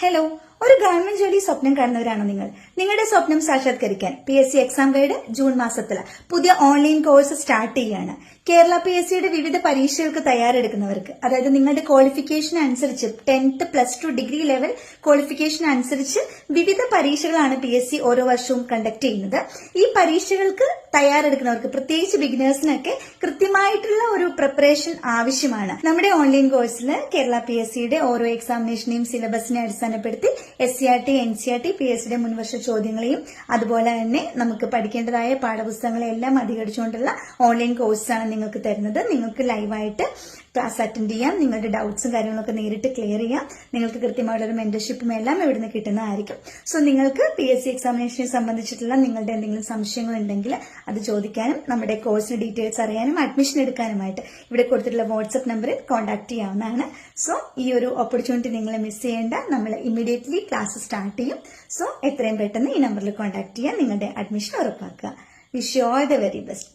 Hello, ഒരു government ജോലി സ്വപ്നം കാണുന്നവരാണോ നിങ്ങൾ? നിങ്ങളുടെ സ്വപ്നം സാക്ഷാത്കരിക്കാൻ PSC എക്സാം ഗൈഡ് ജൂൺ മാസത്തിൽ പുതിയ ഓൺലൈൻ കോഴ്സ് സ്റ്റാർട്ട് ചെയ്യുകയാണ്. കേരള PSCയുടെ വിവിധ പരീക്ഷകൾക്ക് തയ്യാറെടുക്കുന്നവർക്ക്, അതായത് നിങ്ങളുടെ ക്വാളിഫിക്കേഷൻ അനുസരിച്ച് 10th +2 ഡിഗ്രി ലെവൽ ക്വാളിഫിക്കേഷൻ അനുസരിച്ച് വിവിധ പരീക്ഷകളാണ് PSC ഓരോ വർഷവും കണ്ടക്ട് ചെയ്യുന്നത്. ഈ പരീക്ഷകൾക്ക് തയ്യാറെടുക്കുന്നവർക്ക്, പ്രത്യേകിച്ച് ബിഗിനേഴ്സിനൊക്കെ കൃത്യമായിട്ടുള്ള ഒരു പ്രിപ്പറേഷൻ ആവശ്യമാണ്. നമ്മുടെ ഓൺലൈൻ കോഴ്സിൽ കേരള PSCയുടെ ഓരോ എക്സാമിനേഷനെയും സിലബസിനെ അടിസ്ഥാനപ്പെടുത്തി SCRT, NCRT, PSCയുടെ മുൻവർഷ ചോദ്യങ്ങളെയും അതുപോലെ തന്നെ നമുക്ക് പഠിക്കേണ്ടതായ പാഠപുസ്തകങ്ങളെല്ലാം അധികരിച്ചുകൊണ്ടുള്ള ഓൺലൈൻ കോഴ്സാണ് നിങ്ങൾക്ക് തരുന്നത്. നിങ്ങൾക്ക് ലൈവായിട്ട് ക്ലാസ് അറ്റൻഡ് ചെയ്യാം, നിങ്ങളുടെ ഡൗട്ട്സും കാര്യങ്ങളൊക്കെ നേരിട്ട് ക്ലിയർ ചെയ്യാം. നിങ്ങൾക്ക് കൃത്യമായിട്ടുള്ള മെന്റർഷിപ്പും എല്ലാം ഇവിടുന്ന് കിട്ടുന്നതായിരിക്കും. സോ നിങ്ങൾക്ക് PSC എക്സാമിനേഷനെ സംബന്ധിച്ചിട്ടുള്ള നിങ്ങളുടെ എന്തെങ്കിലും സംശയങ്ങൾ ഉണ്ടെങ്കിൽ അത് ചോദിക്കാനും നമ്മുടെ കോഴ്സിന് ഡീറ്റെയിൽസ് അറിയാനും അഡ്മിഷൻ എടുക്കാനുമായിട്ട് ഇവിടെ കൊടുത്തിട്ടുള്ള വാട്സ്ആപ്പ് നമ്പറിൽ കോൺടാക്ട് ചെയ്യാവുന്നതാണ്. സോ ഈ ഒരു ഓപ്പർച്യൂണിറ്റി നിങ്ങൾ മിസ് ചെയ്യേണ്ട. നമ്മൾ ഇമ്മീഡിയറ്റ്ലി ക്ലാസ് സ്റ്റാർട്ട് ചെയ്യും. സോ എത്രയും പെട്ടെന്ന് ഈ നമ്പറിൽ കോൺടാക്ട് ചെയ്യാൻ നിങ്ങളുടെ അഡ്മിഷൻ ഉറപ്പാക്കുക. Wish you all the very best.